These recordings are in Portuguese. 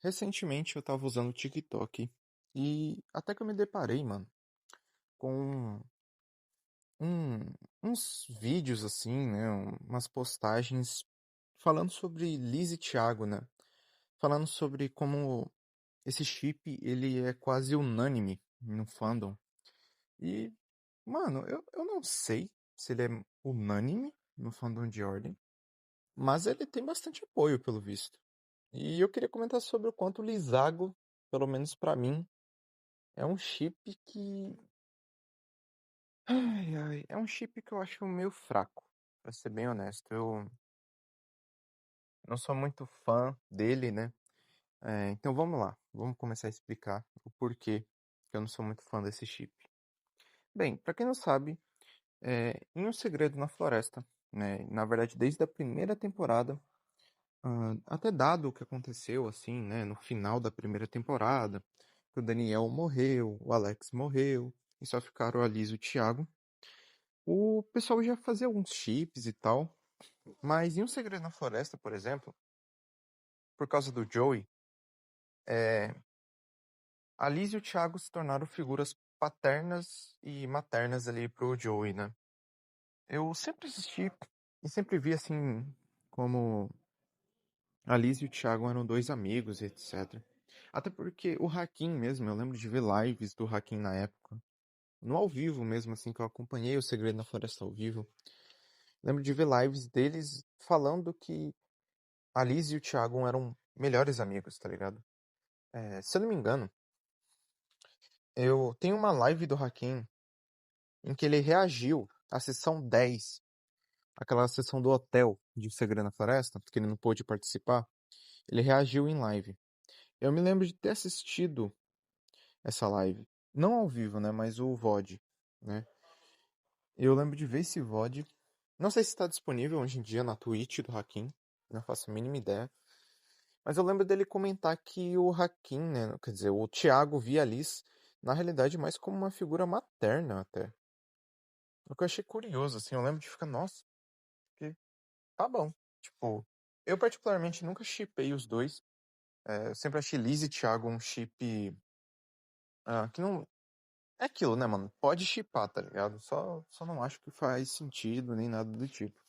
Recentemente eu tava usando o TikTok e até que eu me deparei, mano, com uns vídeos assim, né, umas postagens falando sobre Liz e Thiago, né? Falando sobre como esse chip, ele é quase unânime no fandom. E, mano, eu não sei se ele é unânime no fandom de Ordem, mas ele tem bastante apoio, pelo visto. E eu queria comentar sobre o quanto o Lizago, pelo menos pra mim, é um chip que. Ai, ai, é um chip que eu acho meio fraco, pra ser bem honesto. Eu não sou muito fã dele, né? Então vamos lá, vamos começar a explicar o porquê que eu não sou muito fã desse chip. Bem, pra quem não sabe, em Um Segredo na Floresta, né? Na verdade, desde a primeira temporada, até dado o que aconteceu, assim, né? No final da primeira temporada, que o Daniel morreu, o Alex morreu, e só ficaram a Liz e o Thiago. O pessoal já fazia alguns chips e tal, mas em Um Segredo na Floresta, por exemplo, por causa do Joey, é, a Liz e o Thiago se tornaram figuras paternas e maternas ali pro Joey, né? Eu sempre assisti e sempre vi assim como a Liz e o Thiago eram dois amigos e etc. Até porque o Hakim mesmo, eu lembro de ver lives do Hakim na época. No ao vivo mesmo, assim, que eu acompanhei O Segredo na Floresta ao vivo. Lembro de ver lives deles falando que a Liz e o Thiago eram melhores amigos, tá ligado? Se eu não me engano, eu tenho uma live do Hakim em que ele reagiu à sessão 10, aquela sessão do hotel de Segredo na Floresta, porque ele não pôde participar. Ele reagiu em live. Eu me lembro de ter assistido essa live. Não ao vivo, né? Mas o VOD, né? Eu lembro de ver esse VOD. Não sei se está disponível hoje em dia na Twitch do Hakim. Não faço a mínima ideia. Mas eu lembro dele comentar que o Hakim, né? Quer dizer, o Thiago via a Liz, na realidade, mais como uma figura materna até. O que eu achei curioso, assim. Eu lembro de ficar, nossa, que tá bom. Tipo, eu particularmente nunca shippei os dois. Eu sempre achei Liz e Thiago um chip que não. É aquilo, né, mano? Pode shippar, tá ligado? Só não acho que faz sentido nem nada do tipo.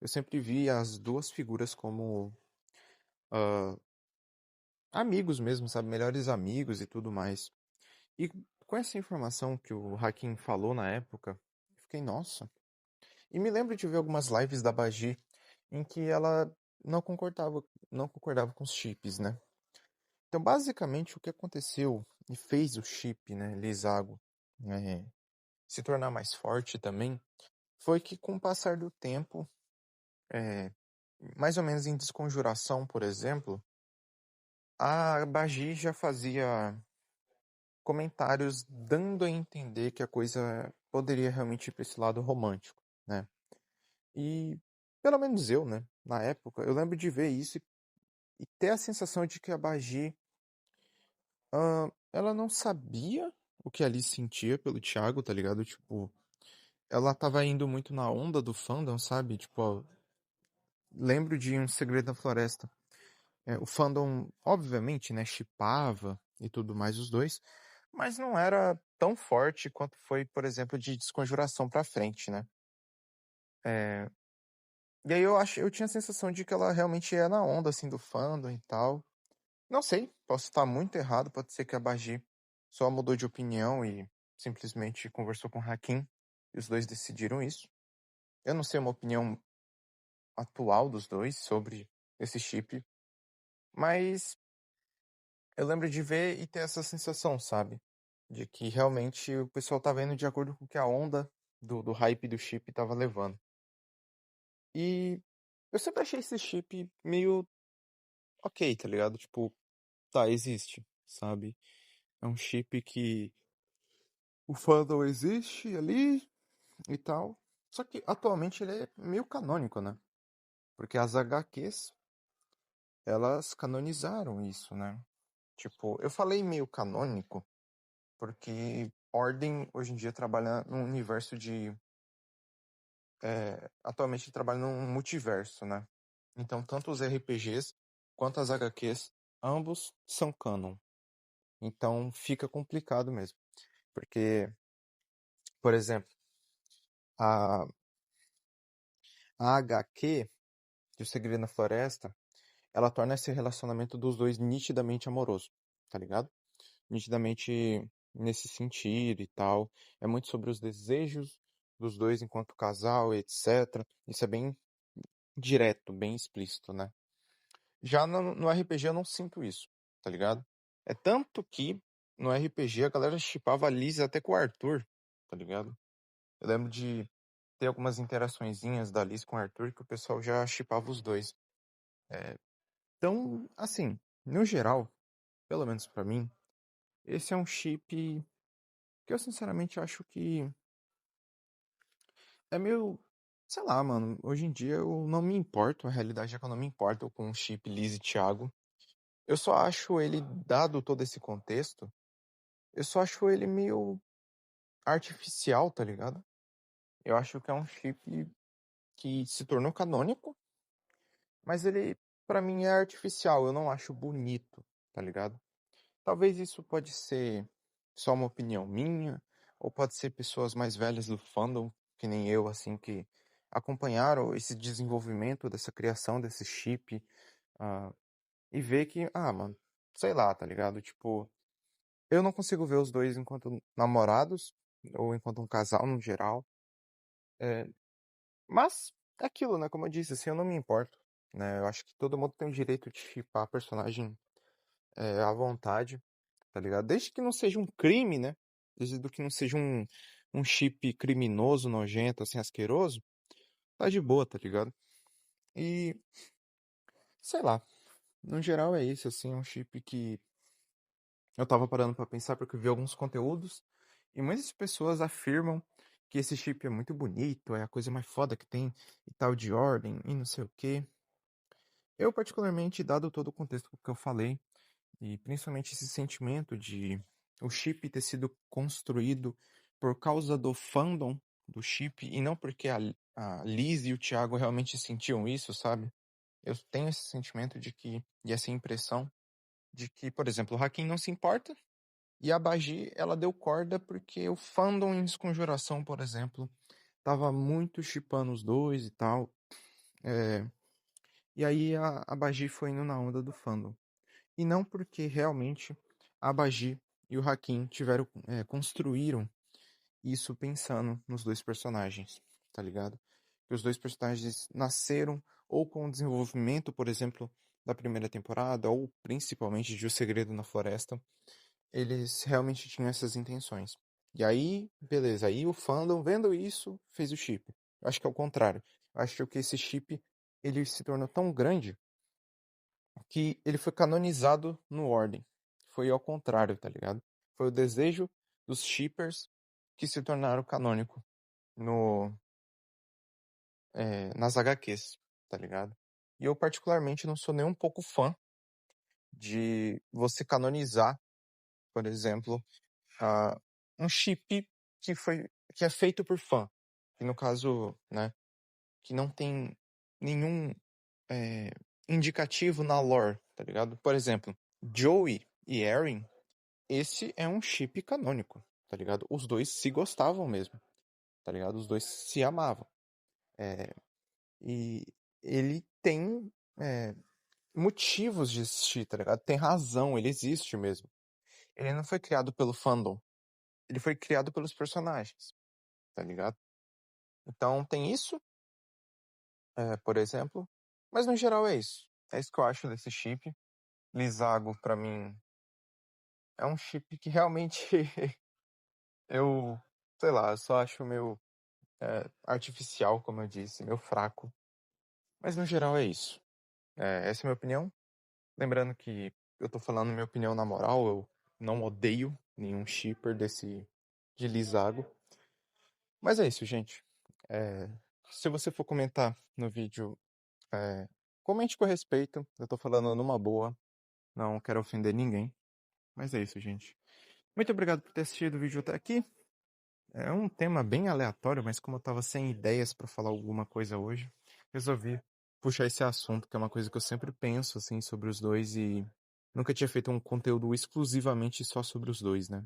Eu sempre vi as duas figuras como ah, amigos mesmo, sabe? Melhores amigos e tudo mais. E com essa informação que o Hakim falou na época, eu fiquei, nossa. E me lembro de ver algumas lives da Bagi em que ela não concordava, não concordava com os chips, né? Então, basicamente, o que aconteceu e fez o chip, né, Lisago, se tornar mais forte também, foi que com o passar do tempo, é, mais ou menos em Desconjuração, por exemplo, a Bagi já fazia comentários dando a entender que a coisa poderia realmente ir para esse lado romântico, né? E pelo menos eu, né, na época, eu lembro de ver isso e ter a sensação de que a Bagi, ela não sabia o que a Alice sentia pelo Thiago, tá ligado? Tipo, ela tava indo muito na onda do fandom, sabe? Tipo, ó, lembro de Um Segredo da Floresta. O fandom, obviamente, né, shippava e tudo mais os dois, mas não era tão forte quanto foi, por exemplo, de Desconjuração pra frente, né? É, E aí eu tinha a sensação de que ela realmente ia na onda, assim, do fandom e tal. Não sei, posso estar muito errado, pode ser que a Bagi só mudou de opinião e simplesmente conversou com o Hakim e os dois decidiram isso. Eu não sei uma opinião atual dos dois sobre esse chip, mas eu lembro de ver e ter essa sensação, sabe? De que realmente o pessoal tava indo de acordo com o que a onda do hype do chip tava levando. E eu sempre achei esse chip meio ok, tá ligado? Tipo, tá, existe, sabe? É um chip que o fandom existe ali e tal. Só que atualmente ele é meio canônico, né? Porque as HQs, elas canonizaram isso, né? Tipo, eu falei meio canônico porque Ordem hoje em dia trabalha num universo de. Atualmente trabalha num multiverso, né? Então, tanto os RPGs quanto as HQs ambos são canon. Então fica complicado mesmo. Porque, por exemplo, a, a HQ de O Segredo na Floresta, ela torna esse relacionamento dos dois nitidamente amoroso, tá ligado? Nitidamente nesse sentido e tal. É muito sobre os desejos dos dois enquanto casal, etc. Isso é bem direto, bem explícito, né? Já no RPG eu não sinto isso, tá ligado? É tanto que no RPG a galera shippava a Liz até com o Arthur, tá ligado? Eu lembro de ter algumas interaçõezinhas da Liz com o Arthur que o pessoal já shippava os dois. Então, assim, no geral, pelo menos pra mim, esse é um chip que eu sinceramente acho que é meio, sei lá, mano, hoje em dia eu não me importo, a realidade é que eu não me importo com o chip Liz e Thiago. Eu só acho ele, dado todo esse contexto, eu só acho ele meio artificial, tá ligado? Eu acho que é um chip que se tornou canônico, mas ele, pra mim, é artificial. Eu não acho bonito, tá ligado? Talvez isso pode ser só uma opinião minha, ou pode ser pessoas mais velhas do fandom, que nem eu, assim, que acompanharam esse desenvolvimento dessa criação desse chip, ah, e ver que, mano, sei lá, tá ligado? Tipo, eu não consigo ver os dois enquanto namorados, ou enquanto um casal no geral. É, mas é aquilo, né? Como eu disse, assim, eu não me importo, né? Eu acho que todo mundo tem o direito de shippar a personagem à vontade, tá ligado? Desde que não seja um crime, né? Desde que não seja um chip criminoso, nojento, assim, asqueroso, tá de boa, tá ligado? E, sei lá, no geral é isso, assim, é um chip que eu tava parando pra pensar porque eu vi alguns conteúdos e muitas pessoas afirmam que esse chip é muito bonito, é a coisa mais foda que tem e tal de ordem e não sei o quê. Eu, particularmente, dado todo o contexto que eu falei, e principalmente esse sentimento de o chip ter sido construído por causa do fandom do chip e não porque a Liz e o Thiago realmente sentiam isso, sabe? Eu tenho esse sentimento de que, e essa impressão de que, por exemplo, o Hakim não se importa e a Bagi, ela deu corda porque o fandom em Desconjuração, por exemplo, tava muito shippando os dois e tal. É, e aí a Bagi foi indo na onda do fandom. E não porque realmente a Bagi e o Hakim construíram isso pensando nos dois personagens, tá ligado? Que os dois personagens nasceram ou com o desenvolvimento, por exemplo, da primeira temporada, ou principalmente de O Segredo na Floresta, eles realmente tinham essas intenções. E aí, beleza, aí o fandom, vendo isso, fez o chip. Eu acho que é o contrário. Eu acho que esse chip, ele se tornou tão grande que ele foi canonizado no Ordem. Foi ao contrário, tá ligado? Foi o desejo dos shippers que se tornaram canônico no, nas HQs, tá ligado? E eu particularmente não sou nem um pouco fã de você canonizar, por exemplo, uh, um chip que é feito por fã. Que no caso, né, que não tem nenhum é, indicativo na lore, tá ligado? Por exemplo, Joey e Erin, esse é um chip canônico, tá ligado? Os dois se gostavam mesmo, tá ligado? Os dois se amavam. E ele tem motivos de existir, tá ligado? Tem razão, ele existe mesmo. Ele não foi criado pelo fandom, ele foi criado pelos personagens, tá ligado? Então tem isso, por exemplo, mas no geral é isso. É isso que eu acho desse chip. Lisago, pra mim, é um chip que realmente eu, sei lá, eu só acho meio artificial, como eu disse, meio fraco. Mas no geral é isso. Essa é a minha opinião. Lembrando que eu tô falando minha opinião na moral, eu não odeio nenhum shipper de Lisago. Mas é isso, gente. É, se você for comentar no vídeo, comente com respeito. Eu tô falando numa boa. Não quero ofender ninguém. Mas é isso, gente. Muito obrigado por ter assistido o vídeo até aqui. É um tema bem aleatório, mas como eu tava sem ideias pra falar alguma coisa hoje, resolvi puxar esse assunto, que é uma coisa que eu sempre penso, assim, sobre os dois Nunca tinha feito um conteúdo exclusivamente só sobre os dois, né?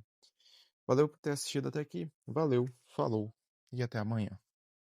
Valeu por ter assistido até aqui. Valeu, falou e até amanhã.